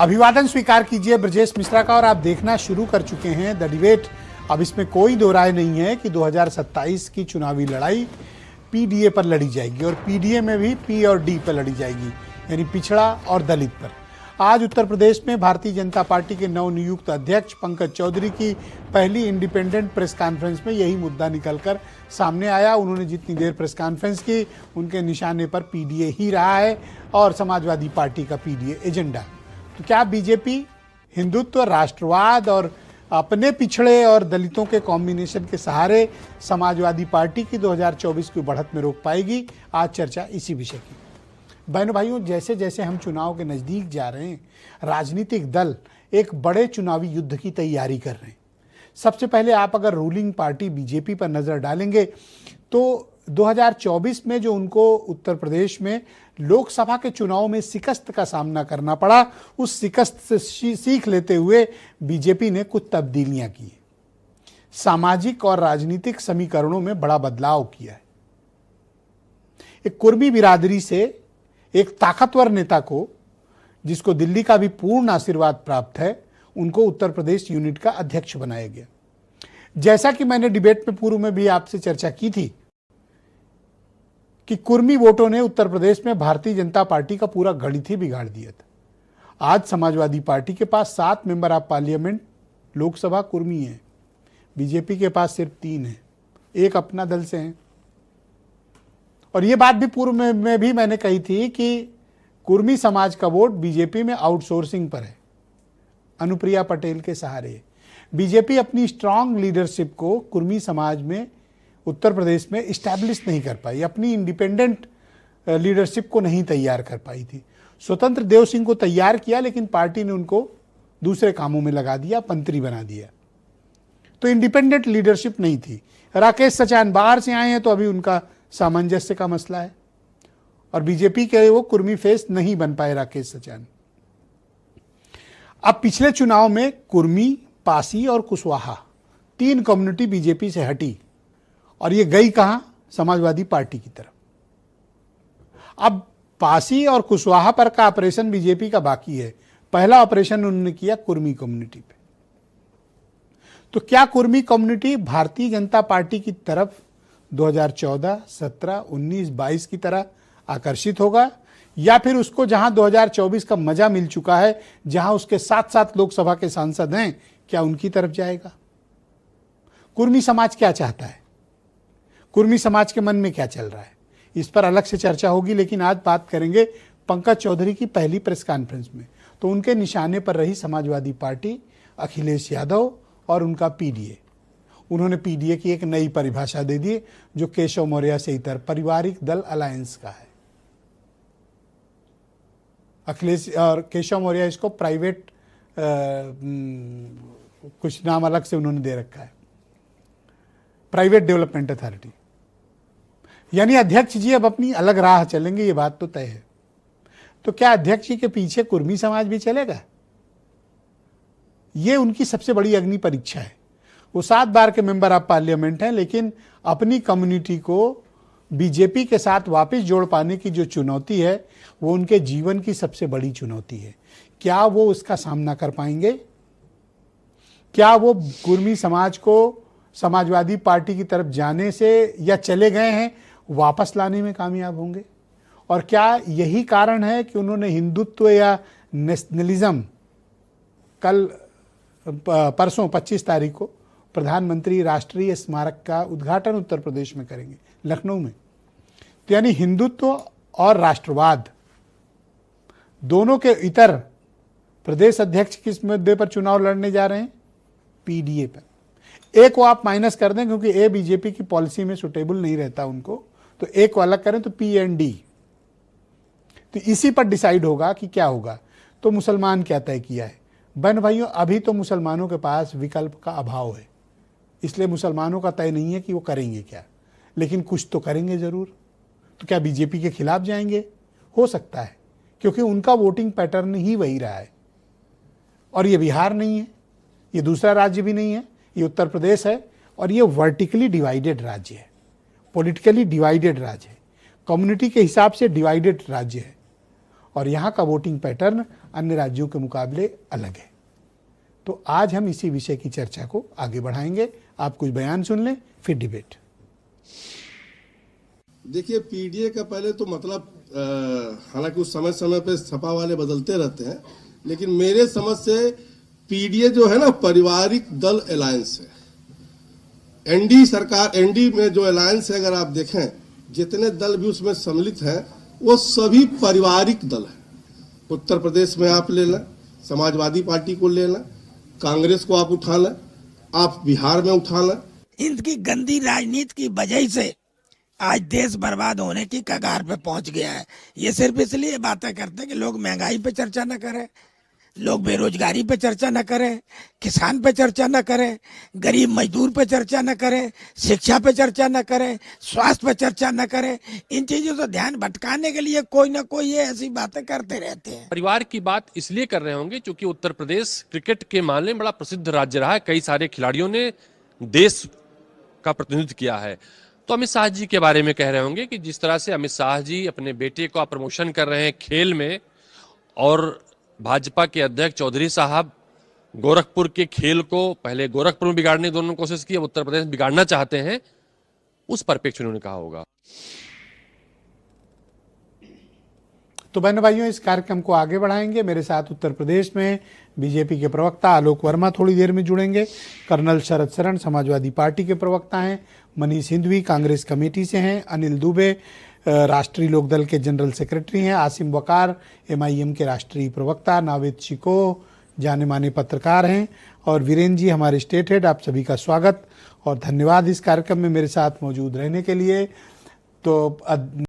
अभिवादन स्वीकार कीजिए ब्रजेश मिश्रा का और आप देखना शुरू कर चुके हैं द डिबेट। अब इसमें कोई दो राय नहीं है कि 2027 की चुनावी लड़ाई पीडीए पर लड़ी जाएगी और पीडीए में भी पी और डी पर लड़ी जाएगी, यानी पिछड़ा और दलित पर। आज उत्तर प्रदेश में भारतीय जनता पार्टी के नवनियुक्त अध्यक्ष पंकज चौधरी की पहली इंडिपेंडेंट प्रेस कॉन्फ्रेंस में यही मुद्दा निकलकर सामने आया। उन्होंने जितनी देर प्रेस कॉन्फ्रेंस की, उनके निशाने पर पीडीए ही रहा है और समाजवादी पार्टी का पीडीए एजेंडा। तो क्या बीजेपी हिंदुत्व, राष्ट्रवाद और अपने पिछड़े और दलितों के कॉम्बिनेशन के सहारे समाजवादी पार्टी की 2024 की बढ़त में रोक पाएगी? आज चर्चा इसी विषय की। बहनों भाइयों, जैसे जैसे हम चुनाव के नज़दीक जा रहे हैं, राजनीतिक दल एक बड़े चुनावी युद्ध की तैयारी कर रहे हैं। सबसे पहले आप अगर रूलिंग पार्टी बीजेपी पर नज़र डालेंगे तो 2024 में जो उनको उत्तर प्रदेश में लोकसभा के चुनाव में शिकस्त का सामना करना पड़ा, उस शिकस्त से सीख लेते हुए बीजेपी ने कुछ तब्दीलियां की, सामाजिक और राजनीतिक समीकरणों में बड़ा बदलाव किया है। एक कुर्मी बिरादरी से एक ताकतवर नेता को, जिसको दिल्ली का भी पूर्ण आशीर्वाद प्राप्त है, उनको उत्तर प्रदेश यूनिट का अध्यक्ष बनाया गया। जैसा कि मैंने डिबेट में पूर्व में भी आपसे चर्चा की थी कि कुर्मी वोटों ने उत्तर प्रदेश में भारतीय जनता पार्टी का पूरा गणित ही बिगाड़ दिया था। आज समाजवादी पार्टी के पास 7 member of parliament Lok Sabha Kurmi हैं, बीजेपी के पास सिर्फ 3 हैं, एक अपना दल से हैं। और ये बात भी पूर्व में भी मैंने कही थी कि कुर्मी समाज का वोट बीजेपी में आउटसोर्सिंग पर है, अनुप्रिया पटेल के सहारे। बीजेपी अपनी स्ट्रांग लीडरशिप को कुर्मी समाज में उत्तर प्रदेश में इस्टेब्लिश नहीं कर पाई, अपनी इंडिपेंडेंट लीडरशिप को नहीं तैयार कर पाई थी। स्वतंत्र देव सिंह को तैयार किया, लेकिन पार्टी ने उनको दूसरे कामों में लगा दिया, मंत्री बना दिया। तो इंडिपेंडेंट लीडरशिप नहीं थी। राकेश सचान बाहर से आए हैं तो अभी उनका सामंजस्य का मसला है और बीजेपी के वो कुर्मी फेस नहीं बन पाए राकेश सचान। अब पिछले चुनाव में कुर्मी, पासी और कुशवाहा 3 कम्युनिटी बीजेपी से हटी और ये गई कहां? समाजवादी पार्टी की तरफ। अब पासी और कुशवाहा पर का ऑपरेशन बीजेपी का बाकी है। पहला ऑपरेशन उन्होंने किया कुर्मी कम्युनिटी पे। तो क्या कुर्मी कम्युनिटी भारतीय जनता पार्टी की तरफ 2014, 17, 19, 22 की तरह आकर्षित होगा, या फिर उसको जहां 2024 का मजा मिल चुका है, जहां उसके 7 लोकसभा के सांसद हैं, क्या उनकी तरफ जाएगा? कुर्मी समाज क्या चाहता है? कुर्मी समाज के मन में क्या चल रहा है? इस पर अलग से चर्चा होगी, लेकिन आज बात करेंगे पंकज चौधरी की पहली प्रेस कॉन्फ्रेंस में। तो उनके निशाने पर रही समाजवादी पार्टी, अखिलेश यादव और उनका पीडीए। उन्होंने पीडीए की एक नई परिभाषा दे दी, जो केशव मौर्य से इतर पारिवारिक दल अलायंस का है। अखिलेश और केशव मौर्य इसको प्राइवेट कुछ नाम अलग से उन्होंने दे रखा है, प्राइवेट डेवलपमेंट अथॉरिटी। यानी अध्यक्ष जी अब अपनी अलग राह चलेंगे, ये बात तो तय है। तो क्या अध्यक्ष जी के पीछे कुर्मी समाज भी चलेगा? ये उनकी सबसे बड़ी अग्नि परीक्षा है। वो 7 बार के मेंबर ऑफ पार्लियामेंट हैं, लेकिन अपनी कम्युनिटी को बीजेपी के साथ वापस जोड़ पाने की जो चुनौती है, वो उनके जीवन की सबसे बड़ी चुनौती है। क्या वो उसका सामना कर पाएंगे? क्या वो कुर्मी समाज को समाजवादी पार्टी की तरफ जाने से, या चले गए हैं, वापस लाने में कामयाब होंगे? और क्या यही कारण है कि उन्होंने हिंदुत्व या नेशनलिज्म, कल परसों 25 तारीख को प्रधानमंत्री राष्ट्रीय स्मारक का उद्घाटन उत्तर प्रदेश में करेंगे, लखनऊ में। तो यानी हिंदुत्व और राष्ट्रवाद दोनों के इतर प्रदेश अध्यक्ष किस मुद्दे पर चुनाव लड़ने जा रहे हैं? पीडीए पर। ए को आप माइनस कर दें, क्योंकि ए बीजेपी की पॉलिसी में सुटेबल नहीं रहता उनको, तो ए को अलग करें तो पी एंड डी। तो इसी पर डिसाइड होगा कि क्या होगा। तो मुसलमान क्या तय किया है? बहन भाइयों, अभी तो मुसलमानों के पास विकल्प का अभाव है, इसलिए मुसलमानों का तय नहीं है कि वो करेंगे क्या, लेकिन कुछ तो करेंगे जरूर। तो क्या बीजेपी के खिलाफ जाएंगे? हो सकता है, क्योंकि उनका वोटिंग पैटर्न ही वही रहा है। और ये बिहार नहीं है, ये दूसरा राज्य भी नहीं है, ये उत्तर प्रदेश है, और ये वर्टिकली डिवाइडेड राज्य है, पॉलिटिकली डिवाइडेड राज्य है, कम्युनिटी के हिसाब से डिवाइडेड राज्य है। और यहाँ का वोटिंग पैटर्न अन्य राज्यों के मुकाबले अलग है। तो आज हम इसी विषय की चर्चा को आगे बढ़ाएंगे। आप कुछ बयान सुन लें, फिर डिबेट। देखिए, पीडीए का पहले तो मतलब हालांकि उस समय समय पे सपा वाले बदलते रहते हैं, लेकिन मेरे समझ से पीडीए जो है ना, पारिवारिक दल अलायंस है। एनडी सरकार, एनडी में जो अलायंस है, अगर आप देखें जितने दल भी उसमें सम्मिलित हैं वो सभी पारिवारिक दल हैं। उत्तर प्रदेश में आप ले लें, समाजवादी पार्टी को ले लें, कांग्रेस को आप उठा लें, आप बिहार में उठा लें। इनकी गंदी राजनीति की वजह से आज देश बर्बाद होने की कगार पे पहुंच गया है। ये सिर्फ इसलिए बातें करते हैं कि लोग महंगाई पे चर्चा न करें, लोग बेरोजगारी पे चर्चा न करें, किसान पे चर्चा न करें, गरीब मजदूर पे चर्चा न करें, शिक्षा पे चर्चा न करें, स्वास्थ्य पे चर्चा न करें। इन चीजों से ध्यान भटकाने के लिए कोई ना कोई ये ऐसी बातें करते रहते हैं। परिवार की बात इसलिए कर रहे होंगे क्योंकि उत्तर प्रदेश क्रिकेट के मामले में बड़ा प्रसिद्ध राज्य रहा है। कई सारे खिलाड़ियों ने देश का प्रतिनिधित्व किया है। तो अमित शाह जी के बारे में कह रहे होंगे कि जिस तरह से अमित शाह जी अपने बेटे का प्रमोशन कर रहे हैं खेल में, और भाजपा के अध्यक्ष चौधरी साहब गोरखपुर के खेल को पहले गोरखपुर में बिगाड़ने की दोनों कोशिश की, अब उत्तर प्रदेश में बिगाड़ना चाहते हैं, उस परिप्रेक्ष्य उन्होंने कहा होगा। तो बहनों भाइयों, इस कार्यक्रम को आगे बढ़ाएंगे। मेरे साथ उत्तर प्रदेश में बीजेपी के प्रवक्ता आलोक वर्मा थोड़ी देर में जुड़ेंगे। कर्नल शरद शरण समाजवादी पार्टी के प्रवक्ता हैं। मनीष सिंधवी कांग्रेस कमेटी से हैं। अनिल दुबे राष्ट्रीय लोकदल के जनरल सेक्रेटरी हैं। आसिम वकार एमआईएम के राष्ट्रीय प्रवक्ता। नावेद शिको जाने माने पत्रकार हैं। और वीरेंद्र जी हमारे स्टेट हेड। आप सभी का स्वागत और धन्यवाद इस कार्यक्रम में मेरे साथ मौजूद रहने के लिए। तो